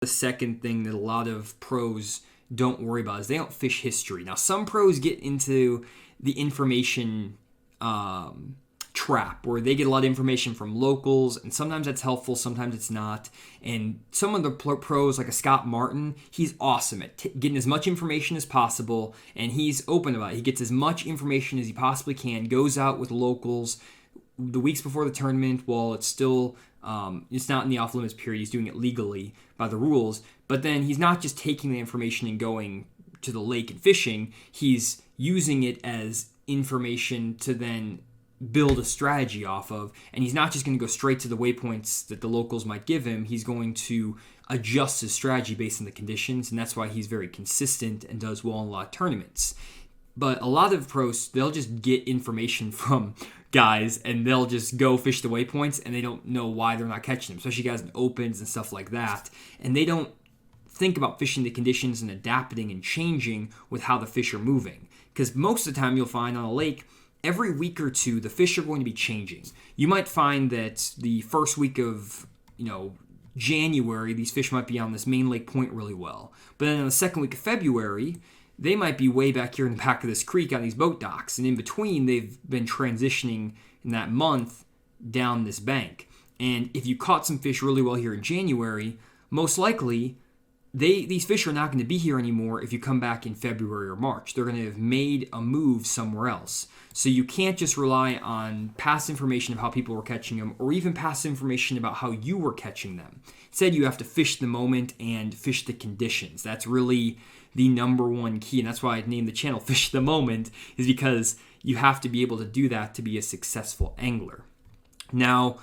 The second thing that a lot of pros don't worry about is they don't fish history. Now, some pros get into the information trap where they get a lot of information from locals, and sometimes that's helpful, sometimes it's not. And some of the pros, like a Scott Martin, he's awesome at getting as much information as possible, and he's open about it. He gets as much information as he possibly can, goes out with locals the weeks before the tournament while it's still it's not in the off limits period. He's doing it legally by the rules, but then he's not just taking the information and going to the lake and fishing. He's using it as information to then build a strategy off of, and he's not just going to go straight to the waypoints that the locals might give him. He's going to adjust his strategy based on the conditions, and that's why he's very consistent and does well in a lot of tournaments. But a lot of pros, they'll just get information from guys and they'll just go fish the waypoints, and they don't know why they're not catching them, especially guys in opens and stuff like that. And they don't think about fishing the conditions and adapting and changing with how the fish are moving. Because most of the time you'll find on a lake, every week or two, the fish are going to be changing. You might find that the first week of, January, these fish might be on this main lake point really well. But then in the second week of February, they might be way back here in the back of this creek on these boat docks. And in between, they've been transitioning in that month down this bank. And if you caught some fish really well here in January, most likely these fish are not going to be here anymore if you come back in February or March. They're going to have made a move somewhere else. So you can't just rely on past information of how people were catching them, or even past information about how you were catching them. Instead, you have to fish the moment and fish the conditions. That's really the number one key, and that's why I named the channel Fish the Moment, is because you have to be able to do that to be a successful angler. Now,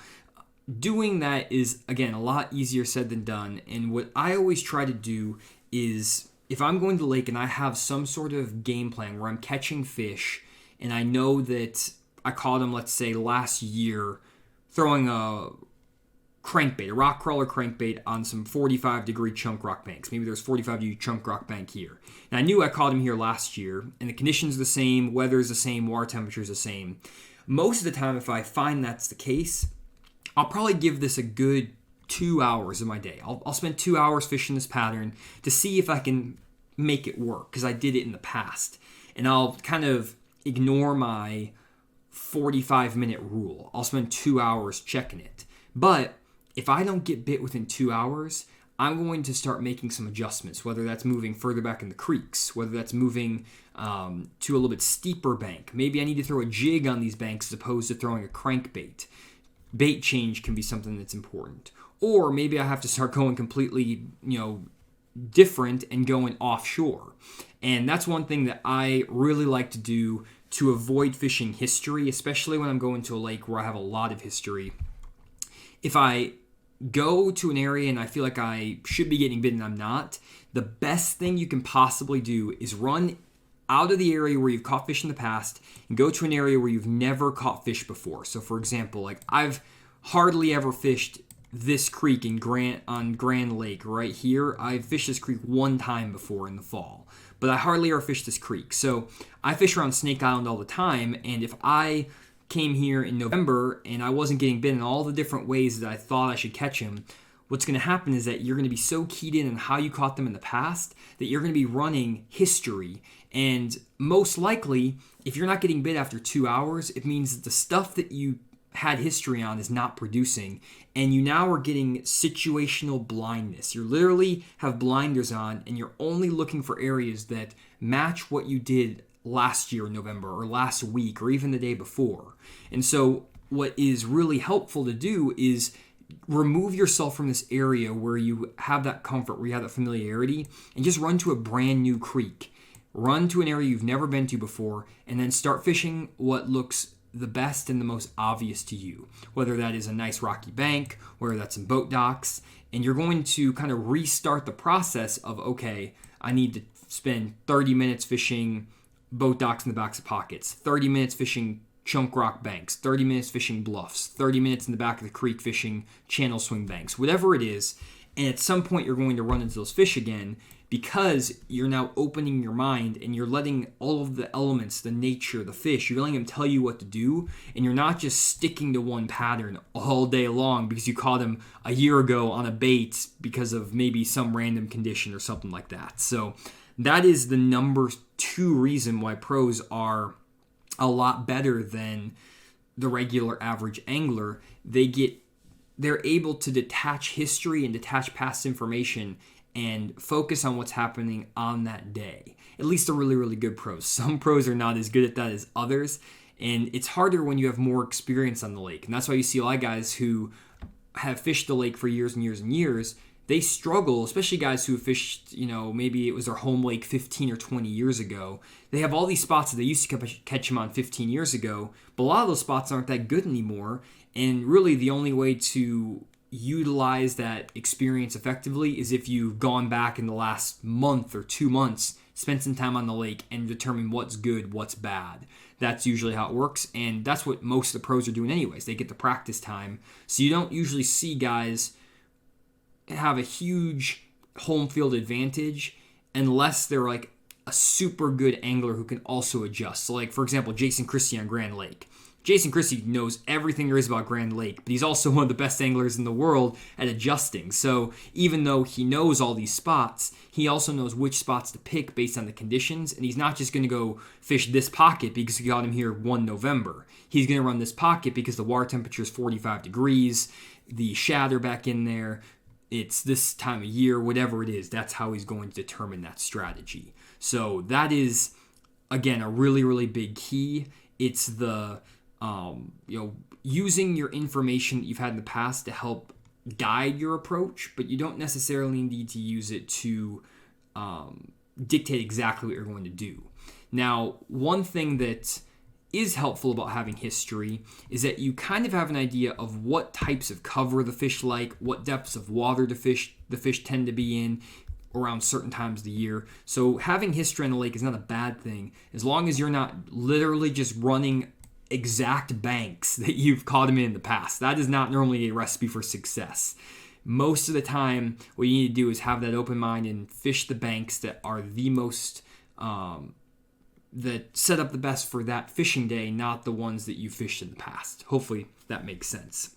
doing that is, again, a lot easier said than done, and what I always try to do is, if I'm going to the lake and I have some sort of game plan where I'm catching fish, and I know that I caught them, let's say, last year, throwing a crankbait, a rock crawler crankbait on some 45-degree chunk rock banks. Maybe there's 45-degree chunk rock bank here. And I knew I caught him here last year, and the conditions are the same, weather is the same, water temperature is the same. Most of the time, if I find that's the case, I'll probably give this a good 2 hours of my day. I'll spend 2 hours fishing this pattern to see if I can make it work, because I did it in the past. And I'll kind of ignore my 45-minute rule. I'll spend 2 hours checking it. But if I don't get bit within 2 hours, I'm going to start making some adjustments, whether that's moving further back in the creeks, whether that's moving to a little bit steeper bank. Maybe I need to throw a jig on these banks as opposed to throwing a crankbait. Bait change can be something that's important. Or maybe I have to start going completely, different and going offshore. And that's one thing that I really like to do to avoid fishing history, especially when I'm going to a lake where I have a lot of history. If I go to an area and I feel like I should be getting bit and I'm not, the best thing you can possibly do is run out of the area where you've caught fish in the past and go to an area where you've never caught fish before. So for example, I've hardly ever fished this creek on Grand Lake right here. I've fished this creek one time before in the fall, but I hardly ever fished this creek. So I fish around Snake Island all the time, and if I came here in November and I wasn't getting bit in all the different ways that I thought I should catch him, what's going to happen is that you're going to be so keyed in on how you caught them in the past that you're going to be running history. And most likely, if you're not getting bit after 2 hours, it means that the stuff that you had history on is not producing, and you now are getting situational blindness. You literally have blinders on, and you're only looking for areas that match what you did last year in November or last week or even the day before. And so what is really helpful to do is remove yourself from this area where you have that comfort, where you have that familiarity, and just run to a brand new creek. Run to an area you've never been to before, and then start fishing what looks the best and the most obvious to you, whether that is a nice rocky bank, whether that's some boat docks, and you're going to kind of restart the process of, okay, I need to spend 30 minutes fishing boat docks in the backs of pockets, 30 minutes fishing chunk rock banks, 30 minutes fishing bluffs, 30 minutes in the back of the creek fishing channel swing banks, whatever it is. And at some point, you're going to run into those fish again because you're now opening your mind and you're letting all of the elements, the nature, the fish, you're letting them tell you what to do. And you're not just sticking to one pattern all day long because you caught them a year ago on a bait because of maybe some random condition or something like that. So that is the number 2 reason why pros are a lot better than the regular average angler. They're able to detach history and detach past information and focus on what's happening on that day. At least the really, really good pros. Some pros are not as good at that as others, and it's harder when you have more experience on the lake. And that's why you see a lot of guys who have fished the lake for years and years and years. They struggle, especially guys who fished, maybe it was their home lake 15 or 20 years ago. They have all these spots that they used to catch them on 15 years ago, but a lot of those spots aren't that good anymore. And really the only way to utilize that experience effectively is if you've gone back in the last month or 2 months, spent some time on the lake, and determine what's good, what's bad. That's usually how it works, and that's what most of the pros are doing anyways. They get the practice time. So you don't usually see guys have a huge home field advantage unless they're like a super good angler who can also adjust. So like, for example, Jason Christie on Grand Lake. Jason Christie knows everything there is about Grand Lake, but he's also one of the best anglers in the world at adjusting. So even though he knows all these spots, he also knows which spots to pick based on the conditions, and he's not just going to go fish this pocket because we got him here 1 November. He's going to run this pocket because the water temperature is 45 degrees, the shad are back in there, it's this time of year, whatever it is, that's how he's going to determine that strategy. So that is, again, a really, really big key. It's the using your information that you've had in the past to help guide your approach, but you don't necessarily need to use it to dictate exactly what you're going to do. Now, one thing that is helpful about having history is that you kind of have an idea of what types of cover the fish like, what depths of water the fish tend to be in around certain times of the year. So having history on the lake is not a bad thing as long as you're not literally just running exact banks that you've caught them in the past. That is not normally a recipe for success. Most of the time, what you need to do is have that open mind and fish the banks that are the most that set up the best for that fishing day, not the ones that you fished in the past. Hopefully that makes sense.